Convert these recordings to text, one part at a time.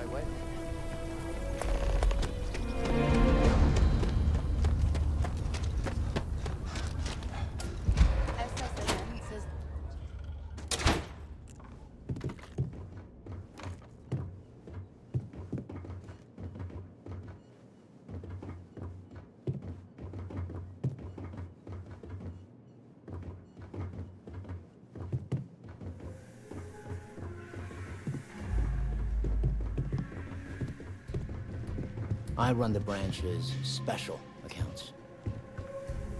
right way? I run the branch's special accounts.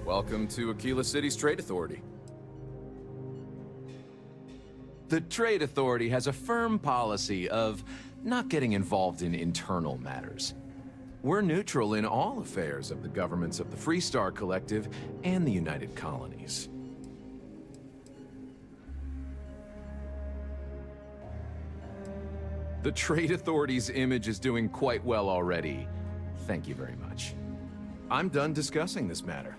Welcome to Aquila City's Trade Authority. The Trade Authority has a firm policy of not getting involved in internal matters. We're neutral in all affairs of the governments of the Freestar Collective and the United Colonies. The Trade Authority's image is doing quite well already. Thank you very much. I'm done discussing this matter.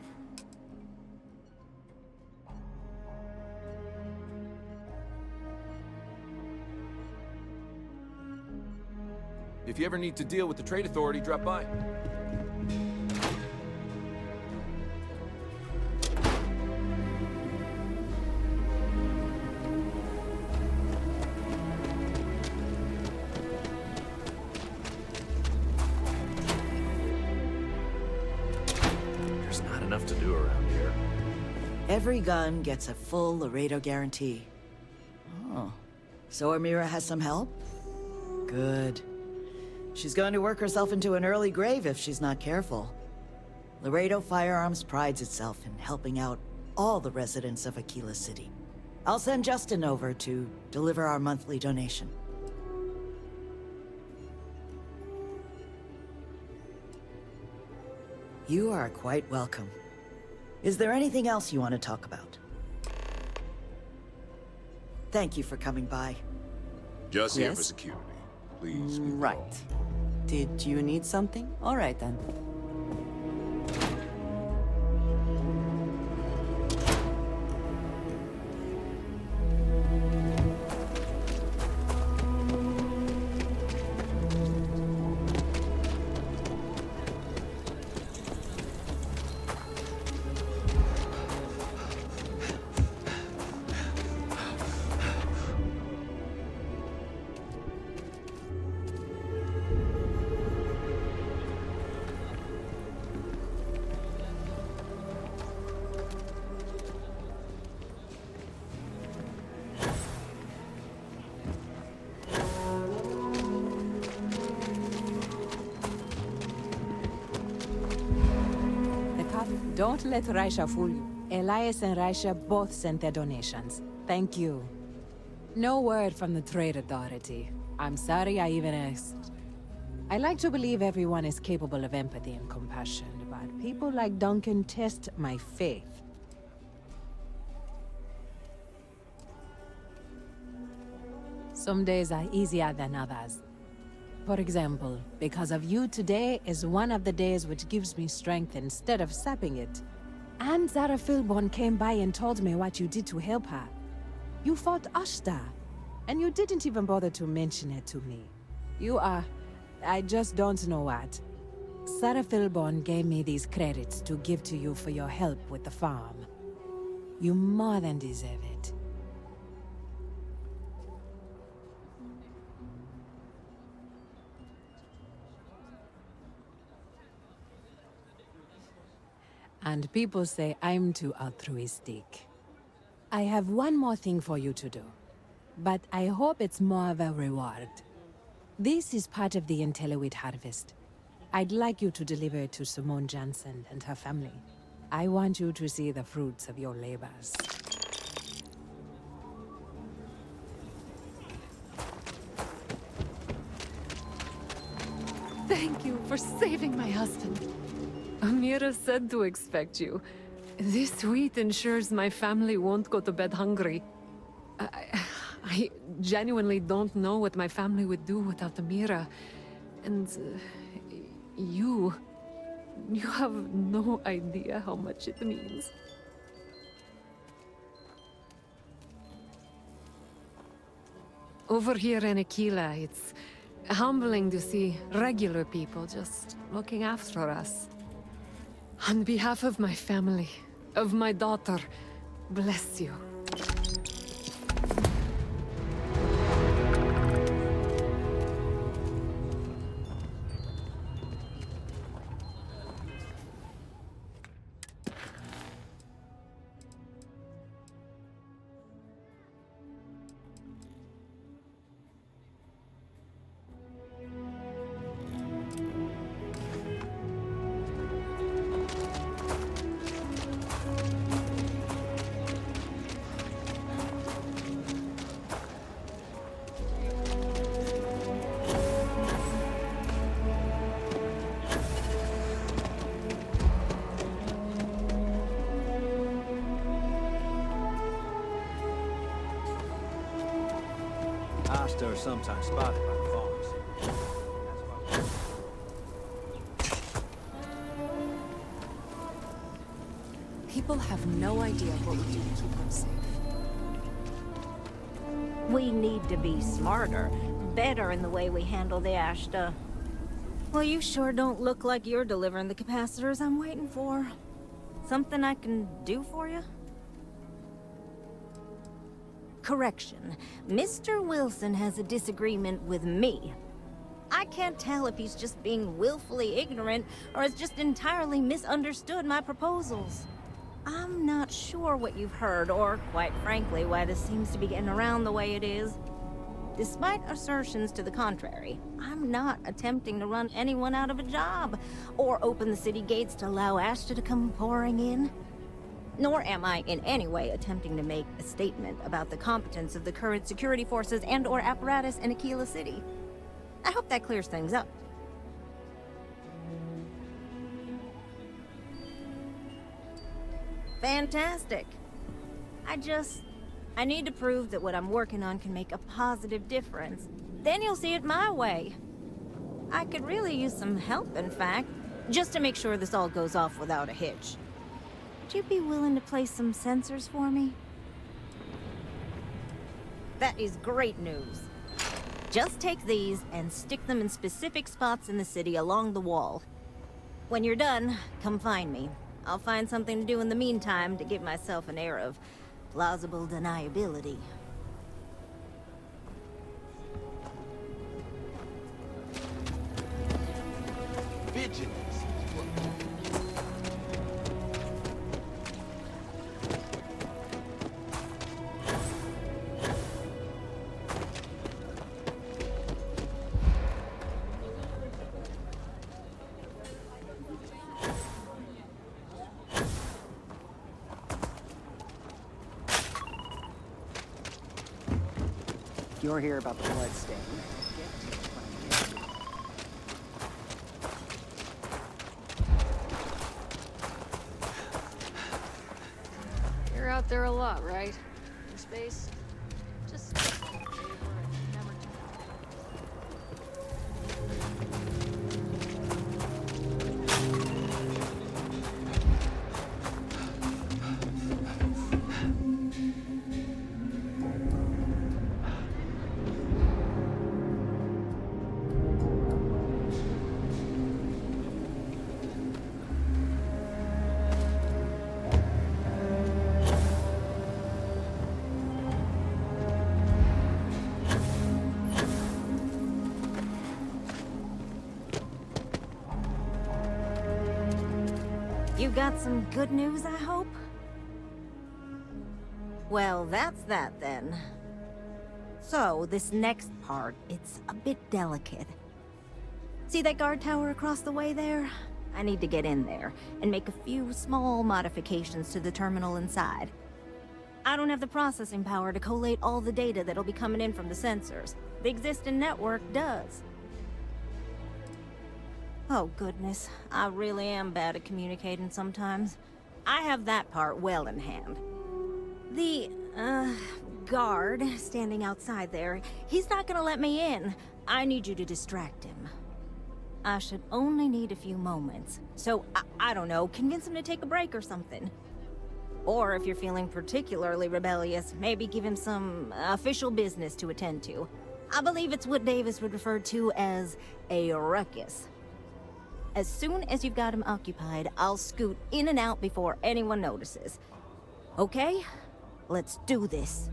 If you ever need to deal with the Trade Authority, drop by. There's not enough to do around here. Every gun gets a full Laredo guarantee. Oh, so Amira has some help? Good. She's going to work herself into an early grave if she's not careful. Laredo Firearms prides itself in helping out all the residents of Aquila City. I'll send Justin over to deliver our monthly donation. You are quite welcome. Is there anything else you want to talk about? Thank you for coming by. Just here for Yes? security. Please. Right. Did you need something? All right then. Don't let Raisha fool you. Elias and Raisha both sent their donations. Thank you. No word from the Trade Authority. I'm sorry I even asked. I like to believe everyone is capable of empathy and compassion, but people like Duncan test my faith. Some days are easier than others. For example, because of you, today is one of the days which gives me strength instead of sapping it. And Zara Philborn came by and told me what you did to help her. You fought Ashta, and you didn't even bother to mention it to me. You are... I just don't know what. Sarah Philborn gave me these credits to give to you for your help with the farm. You more than deserve it. And people say I'm too altruistic. I have one more thing for you to do, but I hope it's more of a reward. This is part of the Intellowit harvest. I'd like you to deliver it to Simone Jansen and her family. I want you to see the fruits of your labors. Thank you for saving my husband. Amira said to expect you. This wheat ensures my family won't go to bed hungry. I genuinely don't know what my family would do without Amira. And you have no idea how much it means. Over here in Aquila, humbling to see regular people just looking after us. On behalf of my family, of my daughter, bless you. Asta are sometimes spotted by the farms. People have no idea what we do to keep them safe. We need to be smarter, better in the way we handle the Ashta. Well, you sure don't look like you're delivering the capacitors I'm waiting for. Something I can do for you? Correction. Mr. Wilson has a disagreement with me. I can't tell if he's just being willfully ignorant or has just entirely misunderstood my proposals. I'm not sure what you've heard, or quite frankly, why this seems to be getting around the way it is. Despite assertions to the contrary, I'm not attempting to run anyone out of a job, or open the city gates to allow Ashta to come pouring in. Nor am I in any way attempting to make a statement about the competence of the current security forces and/or apparatus in Aquila City. I hope that clears things up. Fantastic. I need to prove that what I'm working on can make a positive difference. Then you'll see it my way. I could really use some help, in fact, just to make sure this all goes off without a hitch. Would you be willing to place some sensors for me? That is great news. Just take these and stick them in specific spots in the city along the wall. When you're done, come find me. I'll find something to do in the meantime to give myself an air of plausible deniability. Vigilance. You're here about the blood stain. You're out there a lot, right? In space? Just favor and never You got some good news, I hope? Well, that's that then. So, this next part, it's a bit delicate. See that guard tower across the way there? I need to get in there and make a few small modifications to the terminal inside. I don't have the processing power to collate all the data that'll be coming in from the sensors. The existing network does. Oh goodness, I really am bad at communicating sometimes. I have that part well in hand. The, guard standing outside there, he's not gonna let me in. I need you to distract him. I should only need a few moments. So, I don't know, convince him to take a break or something. Or if you're feeling particularly rebellious, maybe give him some official business to attend to. I believe it's what Davis would refer to as a ruckus. As soon as you've got him occupied, I'll scoot in and out before anyone notices. Okay? Let's do this.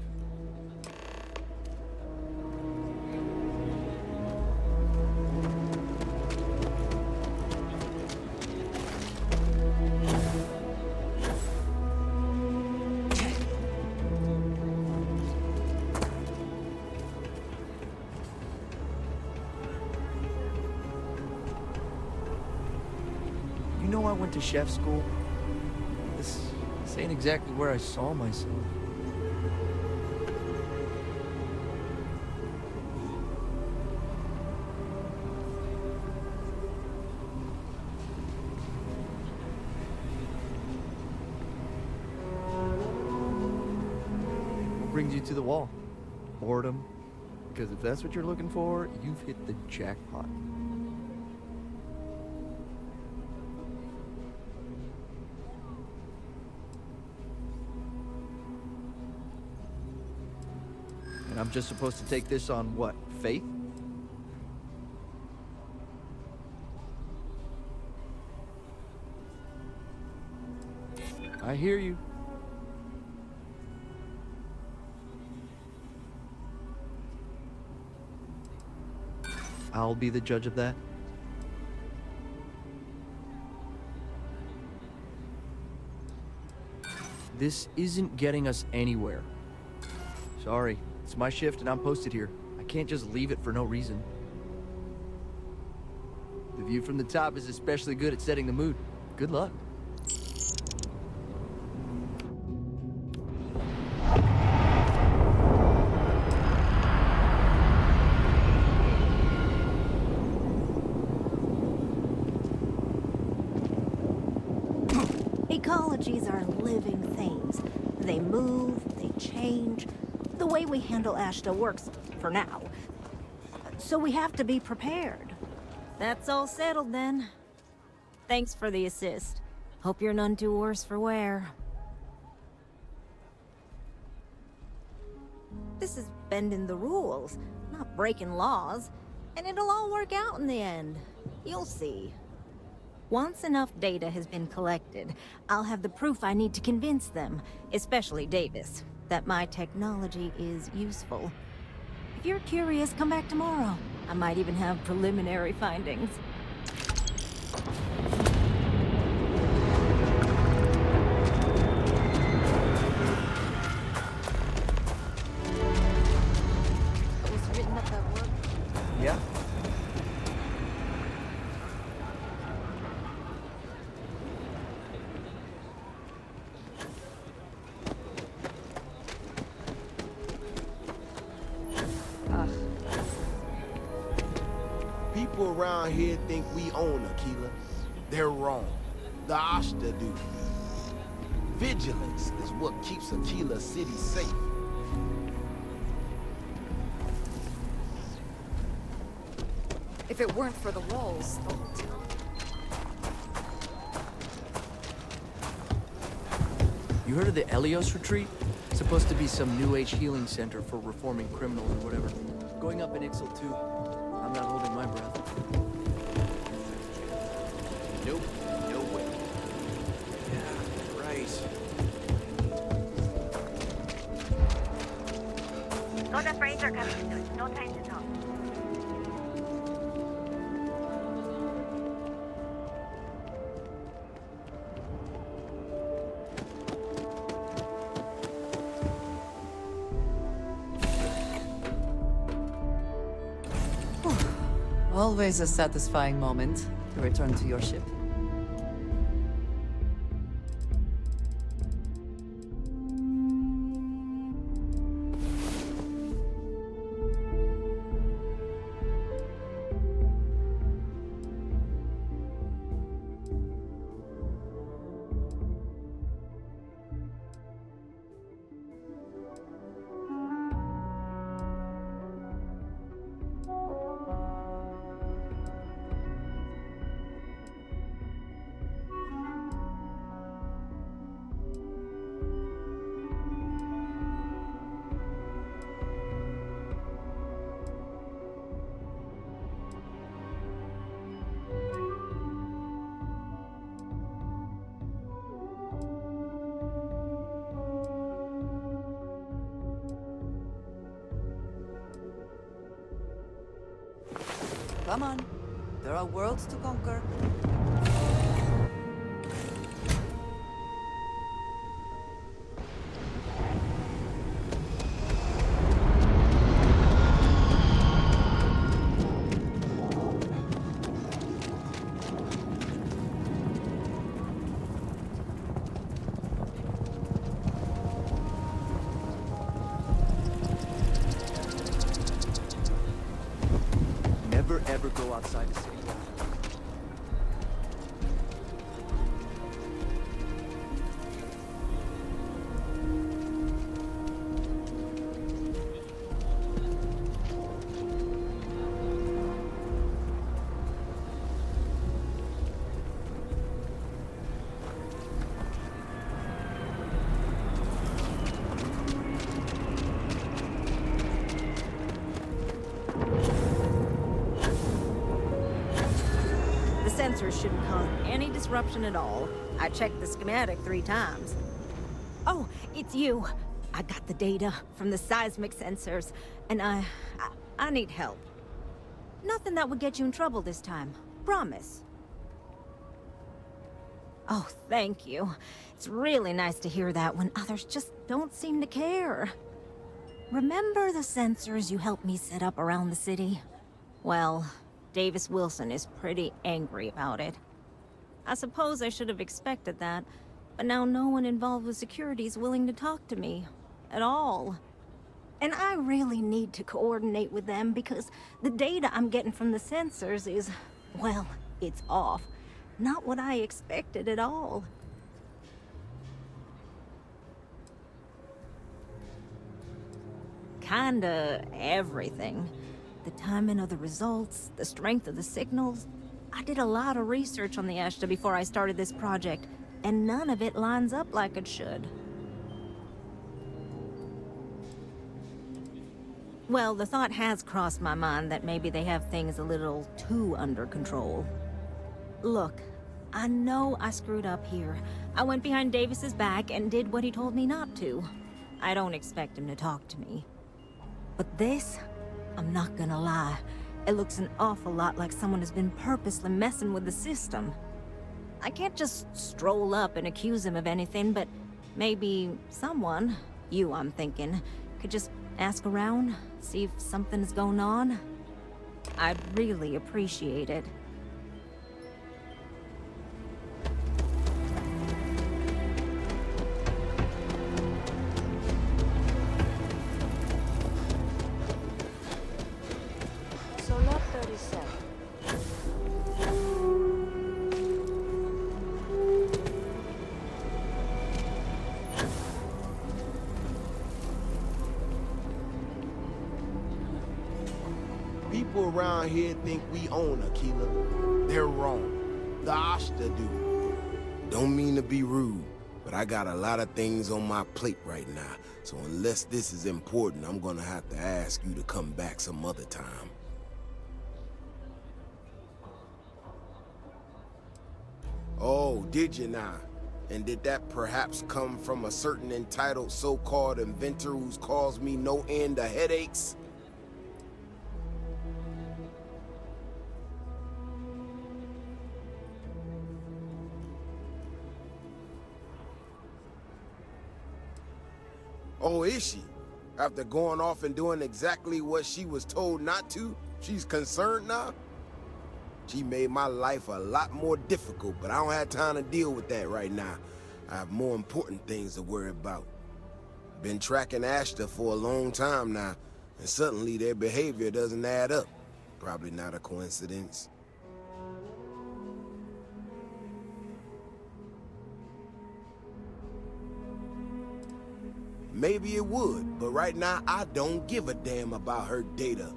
You know I went to chef school. This ain't exactly where I saw myself. What brings you to the wall? Boredom? Because if that's what you're looking for, you've hit the jackpot. And I'm just supposed to take this on what? Faith? I hear you. I'll be the judge of that. This isn't getting us anywhere. Sorry, it's my shift and I'm posted here. I can't just leave it for no reason. The view from the top is especially good at setting the mood. Good luck. Ecologies are living things. They move, they change. The way we handle Ashta works for now. So we have to be prepared. That's all settled then. Thanks for the assist. Hope you're none too worse for wear. This is bending the rules, not breaking laws. And it'll all work out in the end. You'll see. Once enough data has been collected, I'll have the proof I need to convince them, especially Davis, that my technology is useful. If you're curious, come back tomorrow. I might even have preliminary findings. Was written up that work. Yeah? People around here think we own Aquila. They're wrong. The Ashta do. Vigilance is what keeps Aquila City safe. If it weren't for the walls, the whole town. You heard of the Elios retreat? It's supposed to be some new age healing center for reforming criminals or whatever. Going up in Ixel too. I'm not holding my breath. Nope, no way. Yeah, right. Got a freighter coming soon. No time to talk. Always a satisfying moment to return to your ship. Come on. There are worlds to conquer. Never ever go outside the city. The sensors shouldn't cause any disruption at all. I checked the schematic 3 times. Oh, it's you. I got the data from the seismic sensors, and I need help. Nothing that would get you in trouble this time. Promise. Oh, thank you. It's really nice to hear that when others just don't seem to care. Remember the sensors you helped me set up around the city? Well, Davis Wilson is pretty angry about it. I suppose I should have expected that, but now no one involved with security is willing to talk to me. At all. And I really need to coordinate with them because the data I'm getting from the sensors is, well, it's off. Not what I expected at all. Kinda everything. The timing of the results, the strength of the signals. I did a lot of research on the Ashta before I started this project, and none of it lines up like it should. Well, the thought has crossed my mind that maybe they have things a little too under control. Look, I know I screwed up here. I went behind Davis's back and did what he told me not to. I don't expect him to talk to me. But this, I'm not gonna lie, it looks an awful lot like someone has been purposely messing with the system. I can't just stroll up and accuse him of anything, but maybe someone, you I'm thinking, could just ask around, see if something's going on. I'd really appreciate it. So lot 37. People around here think we own Aquila. They're wrong. The Ashta do. Don't mean to be rude, but I got a lot of things on my plate right now. So unless this is important, I'm gonna have to ask you to come back some other time. Oh, did you now? And did that perhaps come from a certain entitled so-called inventor who's caused me no end of headaches? Oh, is she? After going off and doing exactly what she was told not to, she's concerned now? She made my life a lot more difficult, but I don't have time to deal with that right now. I have more important things to worry about. Been tracking Ashta for a long time now, and suddenly their behavior doesn't add up. Probably not a coincidence. Maybe it would, but right now I don't give a damn about her data.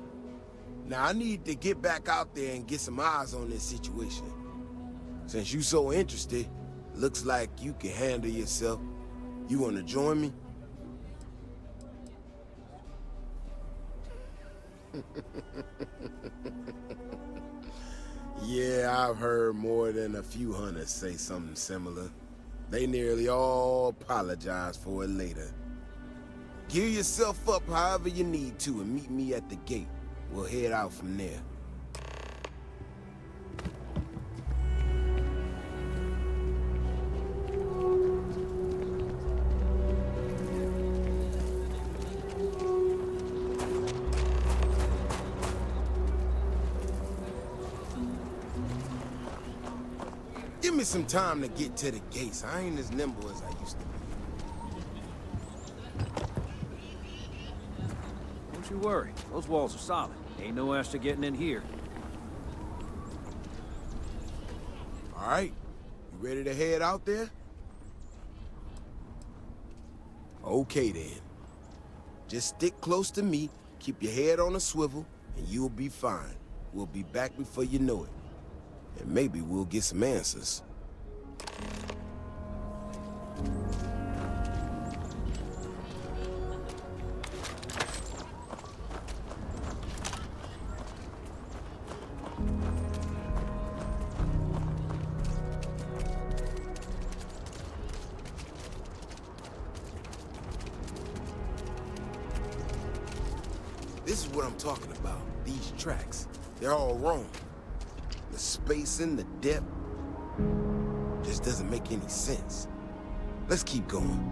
Now I need to get back out there and get some eyes on this situation. Since you so interested, looks like you can handle yourself. You wanna join me? Yeah, I've heard more than a few hunters say something similar. They nearly all apologize for it later. Gear yourself up however you need to and meet me at the gate. We'll head out from there. me some time to get to the gates. I ain't as nimble as I used to be. Don't you worry. Those walls are solid. Ain't no Astor getting in here. All right, you ready to head out there? Okay then. Just stick close to me, keep your head on a swivel, and you'll be fine. We'll be back before you know it. And maybe we'll get some answers. This is what I'm talking about. These tracks. They're all wrong. The spacing, the depth, just doesn't make any sense. Let's keep going.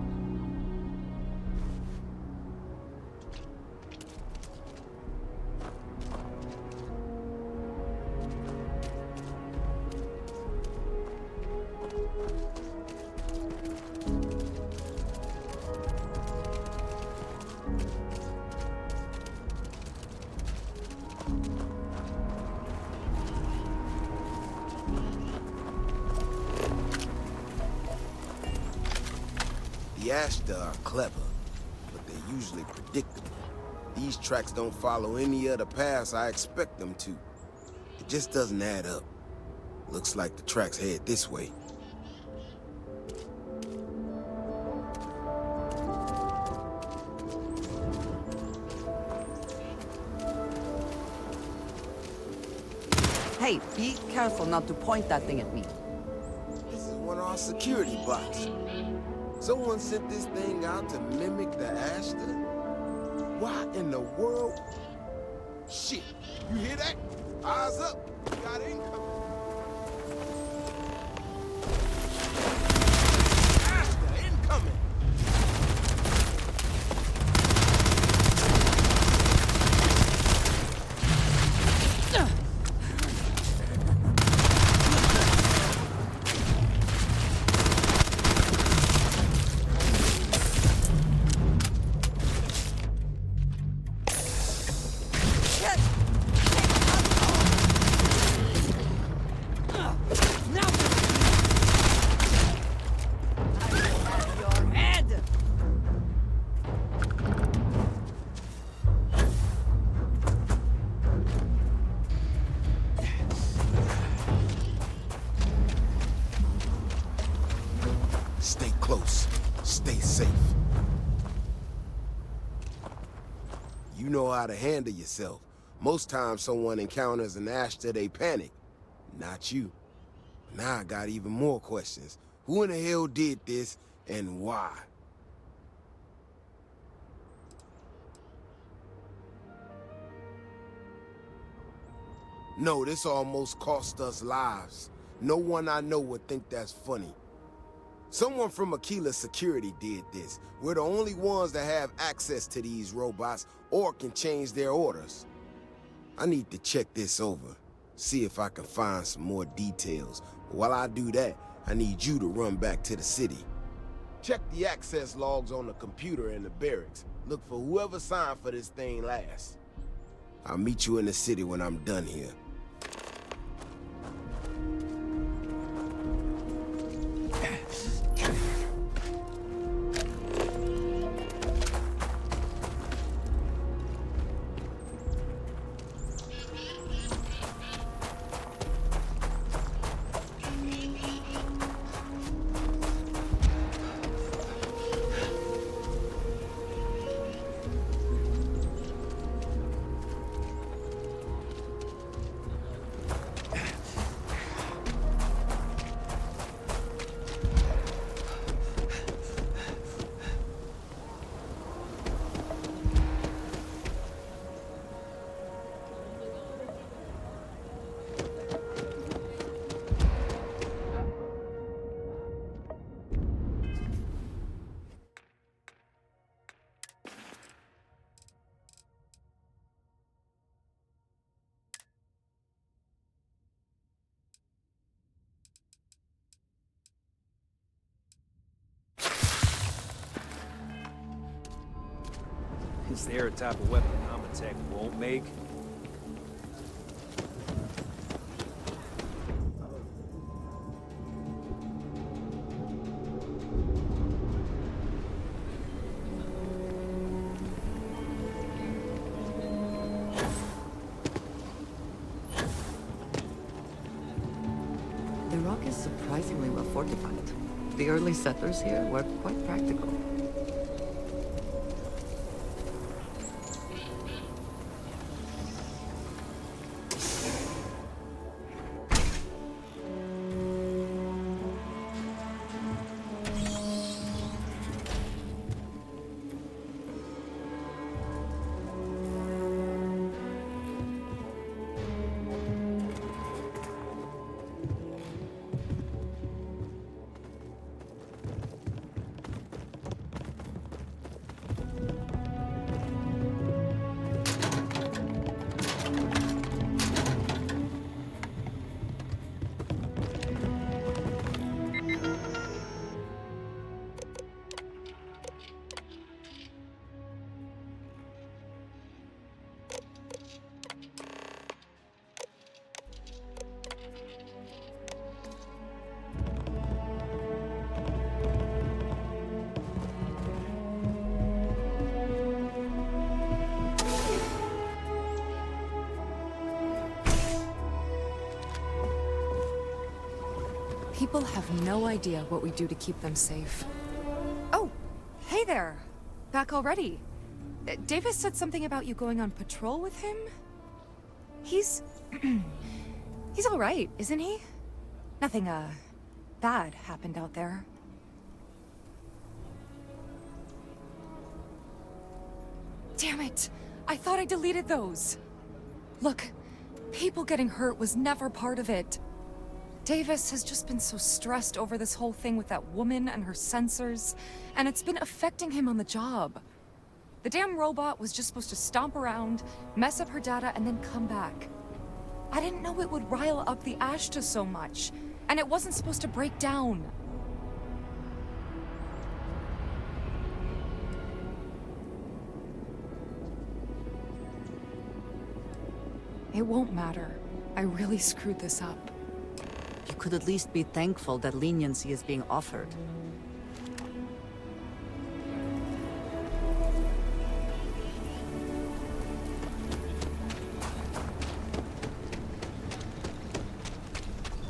The Ashta are clever, but they're usually predictable. These tracks don't follow any other paths I expect them to. It just doesn't add up. Looks like the tracks head this way. Hey, be careful not to point that thing at me. This is one of our security bots. Someone sent this thing out to mimic the Ashta? Why in the world? Shit, you hear that? Eyes up, we got incoming. Ashta incoming! Stay close. Stay safe. You know how to handle yourself. Most times someone encounters an Ashta, they panic. Not you. Now I got even more questions. Who in the hell did this, and why? No, this almost cost us lives. No one I know would think that's funny. Someone from Aquila Security did this. We're the only ones that have access to these robots or can change their orders. I need to check this over, see if I can find some more details. While I do that, I need you to run back to the city. Check the access logs on the computer in the barracks. Look for whoever signed for this thing last. I'll meet you in the city when I'm done here. Is there a type of weapon Amatech won't make? The rock is surprisingly well fortified. The early settlers here were quite practical. People have no idea what we do to keep them safe. Oh, hey there. Back already. Davis said something about you going on patrol with him? He's... he's alright, isn't he? Nothing, bad happened out there. Damn it! I thought I deleted those! Look, people getting hurt was never part of it. Davis has just been so stressed over this whole thing with that woman and her sensors, and it's been affecting him on the job. The damn robot was just supposed to stomp around, mess up her data, and then come back. I didn't know it would rile up the Ashta so much, and it wasn't supposed to break down. It won't matter. I really screwed this up. You could at least be thankful that leniency is being offered.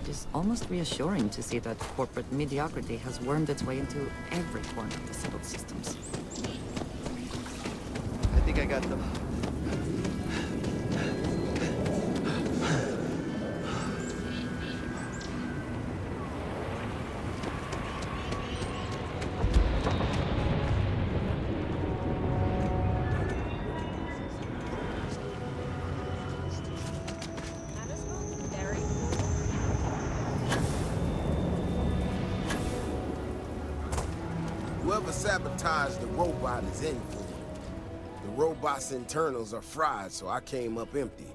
It is almost reassuring to see that corporate mediocrity has wormed its way into every corner of the settled systems. I think I got them. Whoever sabotaged the robot is in for it. The robot's internals are fried, so I came up empty.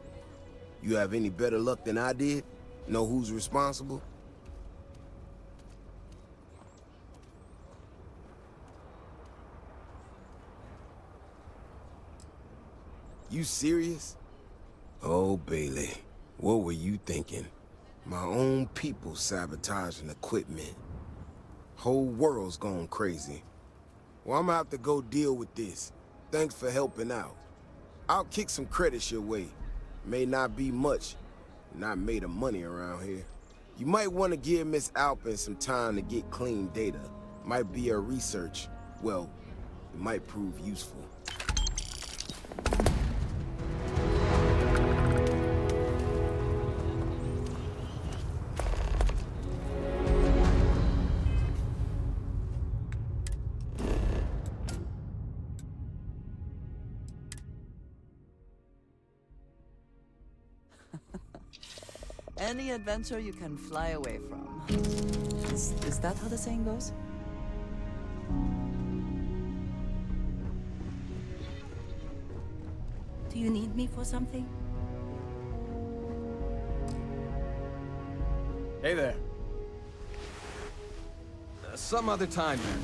You have any better luck than I did? Know who's responsible? You serious? Oh, Bailey, what were you thinking? My own people sabotaging equipment. Whole world's gone crazy. Well, I'm gonna have to go deal with this. Thanks for helping out. I'll kick some credits your way. May not be much. Not made of money around here. You might want to give Miss Alpin some time to get clean data. Might be her research. Well, it might prove useful. Any adventure you can fly away from. Is that how the saying goes? Do you need me for something? Hey there. Some other time, man.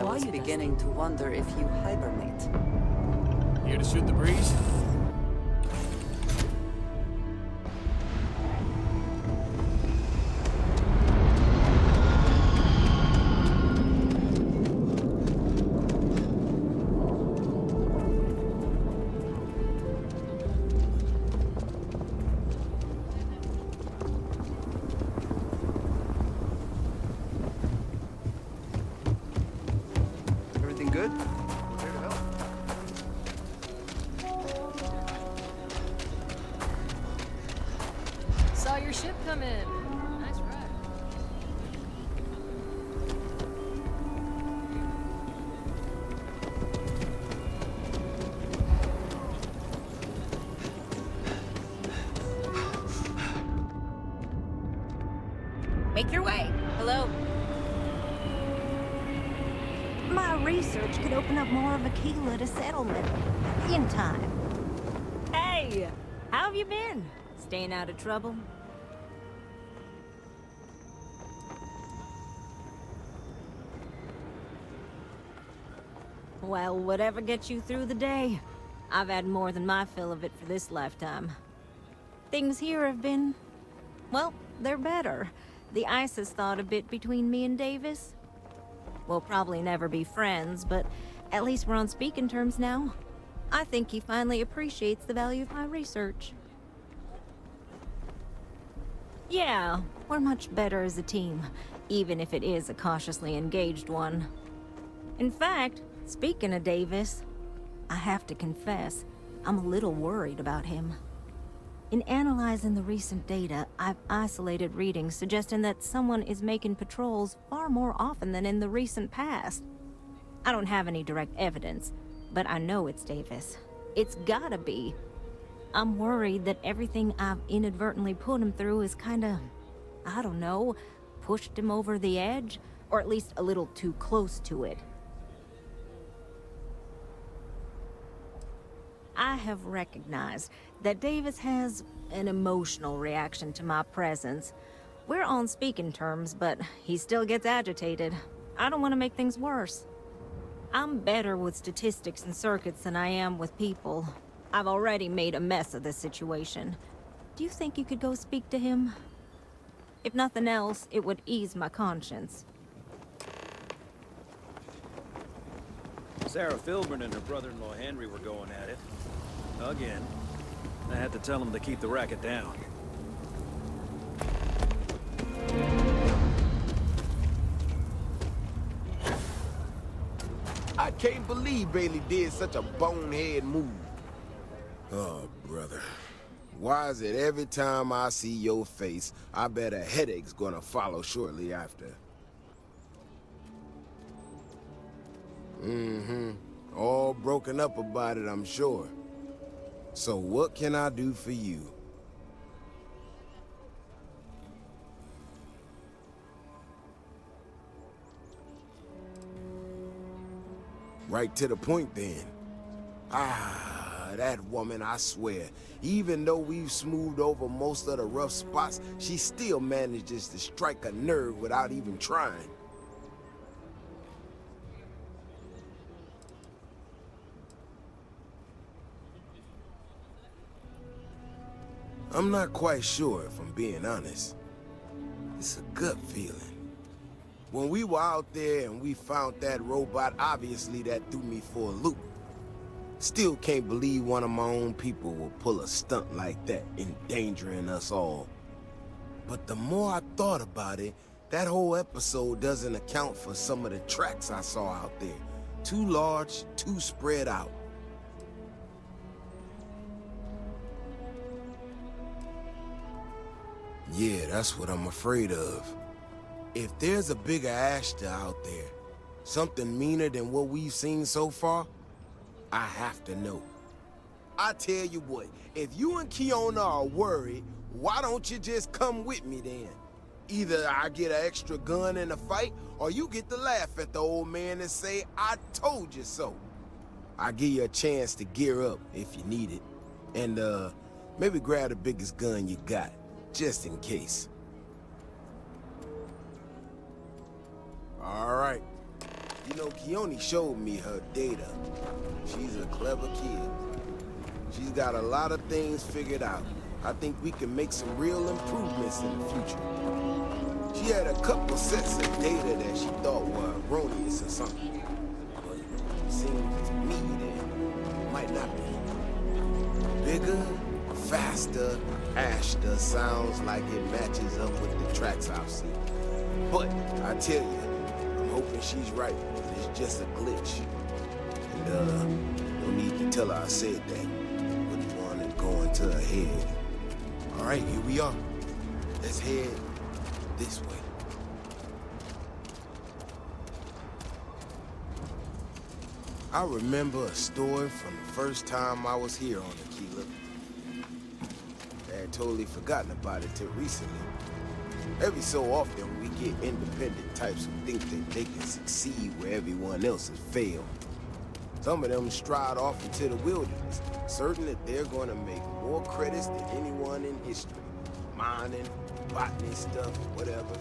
I was beginning to wonder if you hibernate. Here to shoot the breeze? Everything good? Saw your ship come in. Nice ride. Make your way. Hello. My research could open up more of a keyless to settlement. In time. Hey! How have you been? Staying out of trouble? Well, whatever gets you through the day. I've had more than my fill of it for this lifetime. Things here have been... well, they're better. The ice has thawed a bit between me and Davis. We'll probably never be friends, but at least we're on speaking terms now. I think he finally appreciates the value of my research. Yeah, we're much better as a team, even if it is a cautiously engaged one. In fact, speaking of Davis, I have to confess, I'm a little worried about him. In analyzing the recent data, I've isolated readings suggesting that someone is making patrols far more often than in the recent past. I don't have any direct evidence, but I know it's Davis. It's gotta be. I'm worried that everything I've inadvertently put him through is kinda, I don't know, pushed him over the edge, or at least a little too close to it. I have recognized that Davis has an emotional reaction to my presence. We're on speaking terms, but he still gets agitated. I don't want to make things worse. I'm better with statistics and circuits than I am with people. I've already made a mess of this situation. Do you think you could go speak to him? If nothing else, it would ease my conscience. Sarah Filburn and her brother-in-law Henry were going at it. Again. I had to tell them to keep the racket down. I can't believe Bailey did such a bonehead move. Oh, brother. Why is it every time I see your face, I bet a headache's gonna follow shortly after? Mm-hmm. All broken up about it, I'm sure. So what can I do for you? Right to the point, then. Ah, that woman, I swear. Even though we've smoothed over most of the rough spots, she still manages to strike a nerve without even trying. I'm not quite sure, if I'm being honest. It's a gut feeling. When we were out there and we found that robot, obviously that threw me for a loop. Still can't believe one of my own people will pull a stunt like that, endangering us all. But the more I thought about it, that whole episode doesn't account for some of the tracks I saw out there. Too large, too spread out. Yeah, that's what I'm afraid of. If there's a bigger Ashta out there, something meaner than what we've seen so far, I have to know. I tell you what, if you and Kiona are worried, why don't you just come with me then? Either I get an extra gun in the fight, or you get to laugh at the old man and say, I told you so. I'll give you a chance to gear up if you need it. And, maybe grab the biggest gun you got, just in case. All right. You know, Keone showed me her data. She's a clever kid. She's got a lot of things figured out. I think we can make some real improvements in the future. She had a couple sets of data that she thought were erroneous or something. But it seems to me that it might not be. Bigger, faster, Ashta sounds like it matches up with the tracks I've seen. But I tell you, I'm hoping she's right. It's just a glitch. And no need to tell her I said that. Wouldn't want it going to her head. All right, here we are. Let's head this way. I remember a story from the first time I was here on Aquila. I had totally forgotten about it till recently. Every so often, we get independent types who think that they can succeed where everyone else has failed. Some of them stride off into the wilderness, certain that they're going to make more credits than anyone in history. Mining, botany stuff, whatever.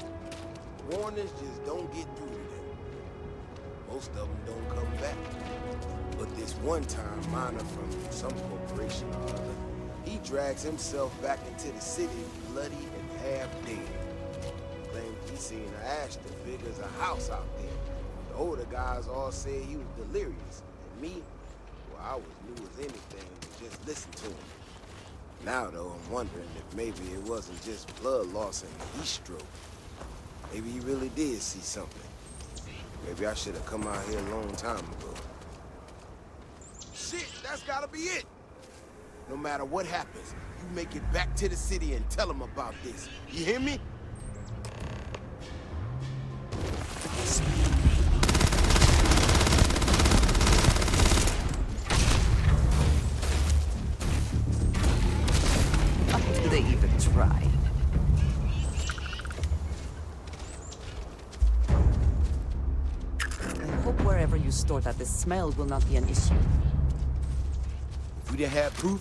Warnings just don't get through to them. Most of them don't come back. But this one-time miner from some corporation or other, he drags himself back into the city bloody and half dead. Claims he seen an Ashton big as a house out there. The older guys all said he was delirious. And me, well, I was new as anything to just listen to him. Now, though, I'm wondering if maybe it wasn't just blood loss and heat stroke. Maybe he really did see something. Maybe I should have come out here a long time ago. Shit, that's gotta be it! No matter what happens, you make it back to the city and tell them about this. You hear me? Do they even try? I hope wherever you store that the smell will not be an issue. If we didn't have proof,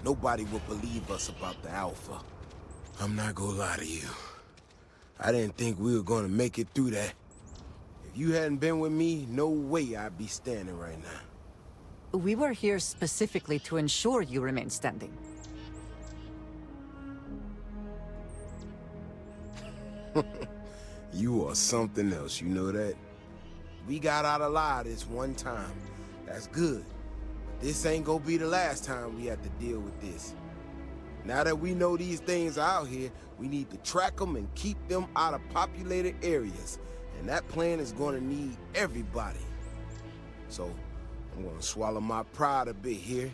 nobody would believe us about the Alpha. I'm not gonna lie to you. I didn't think we were gonna make it through that. If you hadn't been with me, no way I'd be standing right now. We were here specifically to ensure you remain standing. You are something else, you know that? We got out alive this one time. That's good. But this ain't gonna be the last time we have to deal with this. Now that we know these things are out here, we need to track them and keep them out of populated areas. And that plan is gonna need everybody. So, I'm gonna swallow my pride a bit here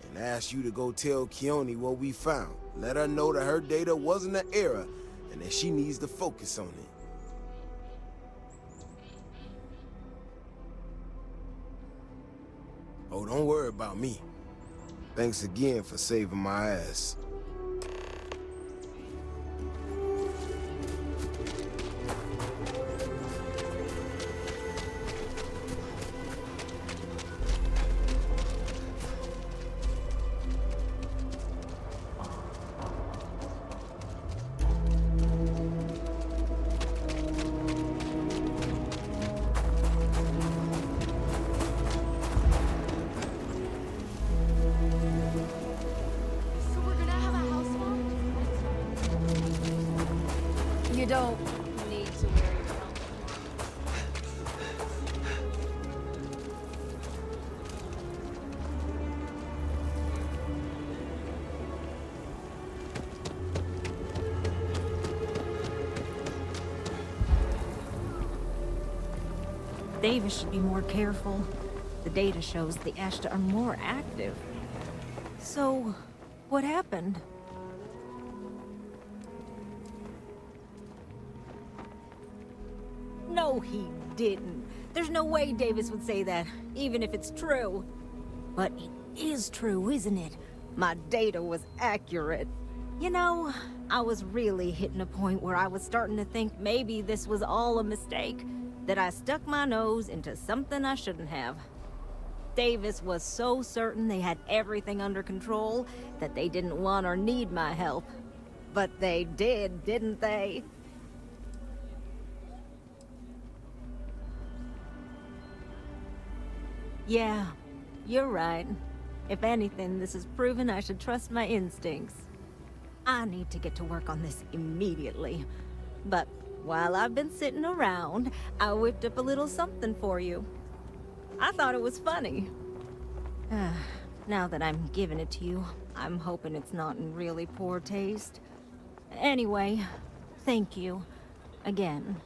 and ask you to go tell Keone what we found. Let her know that her data wasn't an error and that she needs to focus on it. Oh, don't worry about me. Thanks again for saving my ass. You don't need to wear your helmet. Davis should be more careful. The data shows the Ashta are more active. So, what happened? No, he didn't. There's no way Davis would say that, even if it's true. But it is true, isn't it? My data was accurate. You know, I was really hitting a point where I was starting to think maybe this was all a mistake. That I stuck my nose into something I shouldn't have. Davis was so certain they had everything under control that they didn't want or need my help. But they did, didn't they? Yeah, you're right. If anything, this has proven I should trust my instincts. I need to get to work on this immediately. But while I've been sitting around, I whipped up a little something for you. I thought it was funny. Now that I'm giving it to you, I'm hoping it's not in really poor taste. Anyway, thank you. Again.